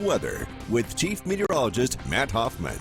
Weather with Chief Meteorologist Matt Hoffman.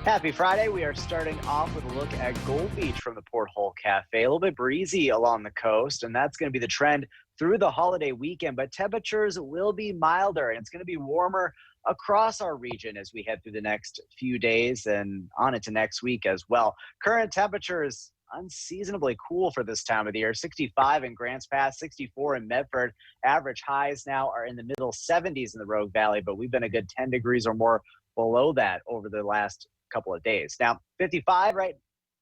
Happy Friday. We are starting off with a look at Gold Beach from the Porthole Cafe. A little bit breezy along the coast, and that's going to be the trend through the holiday weekend, but temperatures will be milder and it's going to be warmer across our region as we head through the next few days and on into next week as well. Current temperatures unseasonably cool for this time of the year. 65 in Grants Pass, 64 in Medford. Average highs now are in the middle 70s in the Rogue Valley, but we've been a good 10 degrees or more below that over the last couple of days. Now, 55 right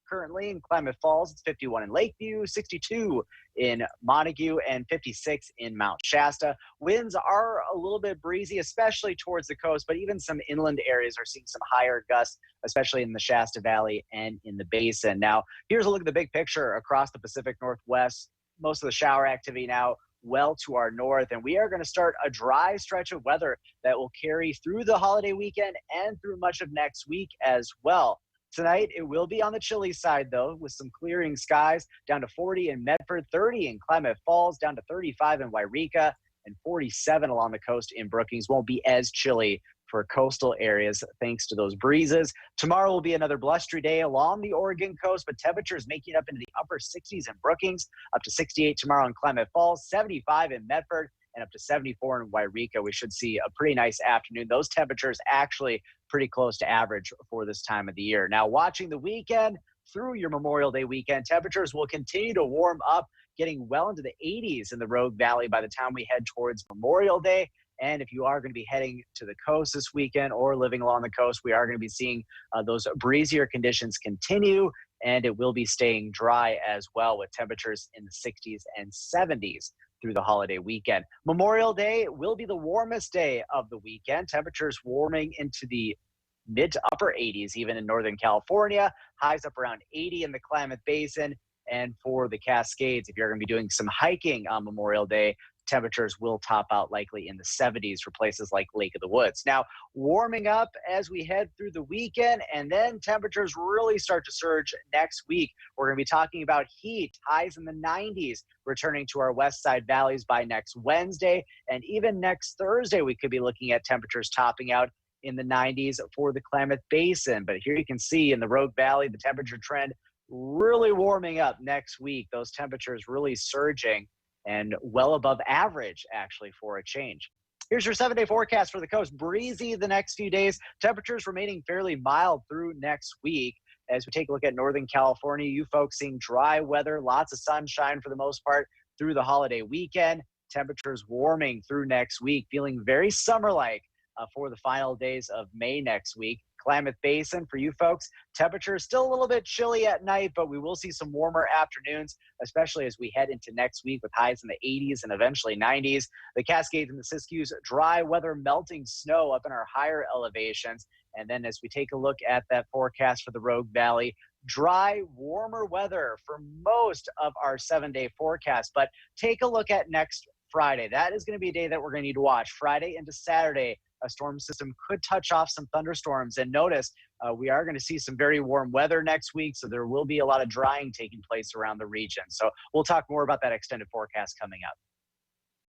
currently in Klamath Falls. It's 51 in Lakeview, 62 in Montague, and 56 in Mount Shasta. Winds are a little bit breezy, especially towards the coast, but even some inland areas are seeing some higher gusts, especially in the Shasta Valley and in the basin. Now, here's a look at the big picture across the Pacific Northwest. Most of the shower activity now well to our north, and we are going to start a dry stretch of weather that will carry through the holiday weekend and through much of next week as well. Tonight, it will be on the chilly side, though, with some clearing skies, down to 40 in Medford, 30 in Klamath Falls, down to 35 in Wairika, and 47 along the coast in Brookings. Won't be as chilly for coastal areas thanks to those breezes. Tomorrow will be another blustery day along the Oregon coast, but temperatures making up into the upper 60s in Brookings, up to 68 tomorrow in Klamath Falls, 75 in Medford, and up to 74 in Wairika. We should see a pretty nice afternoon. Those temperatures actually pretty close to average for this time of the year. Now, watching the weekend through your Memorial Day weekend, temperatures will continue to warm up, getting well into the 80s in the Rogue Valley by the time we head towards Memorial Day. And if you are going to be heading to the coast this weekend or living along the coast, we are going to be seeing those breezier conditions continue, and it will be staying dry as well with temperatures in the 60s and 70s through the holiday weekend. Memorial Day will be the warmest day of the weekend. Temperatures warming into the mid to upper 80s, even in Northern California. Highs up around 80 in the Klamath Basin. And for the Cascades, if you're going to be doing some hiking on Memorial Day, temperatures will top out likely in the 70s for places like Lake of the Woods. Now, warming up as we head through the weekend, and then temperatures really start to surge next week. We're going to be talking about heat, highs in the 90s, returning to our west side valleys by next Wednesday. And even next Thursday, we could be looking at temperatures topping out in the 90s for the Klamath Basin. But here you can see in the Rogue Valley, the temperature trend really warming up next week. Those temperatures really surging and well above average, actually, for a change. Here's your 7-day forecast for the coast. Breezy the next few days. Temperatures remaining fairly mild through next week. As we take a look at Northern California, you folks seeing dry weather, lots of sunshine for the most part through the holiday weekend. Temperatures warming through next week, feeling very summer-like for the final days of May next week. Klamath Basin, for you folks, temperatures still a little bit chilly at night, but we will see some warmer afternoons, especially as we head into next week with highs in the 80s and eventually 90s. The Cascades and the Siskiyous, dry weather, melting snow up in our higher elevations. And then as we take a look at that forecast for the Rogue Valley, dry, warmer weather for most of our 7-day forecast. But take a look at next Friday. That is going to be a day that we're going to need to watch. Friday into Saturday, a storm system could touch off some thunderstorms. And notice we are going to see some very warm weather next week, so there will be a lot of drying taking place around the region. So we'll talk more about that extended forecast coming up.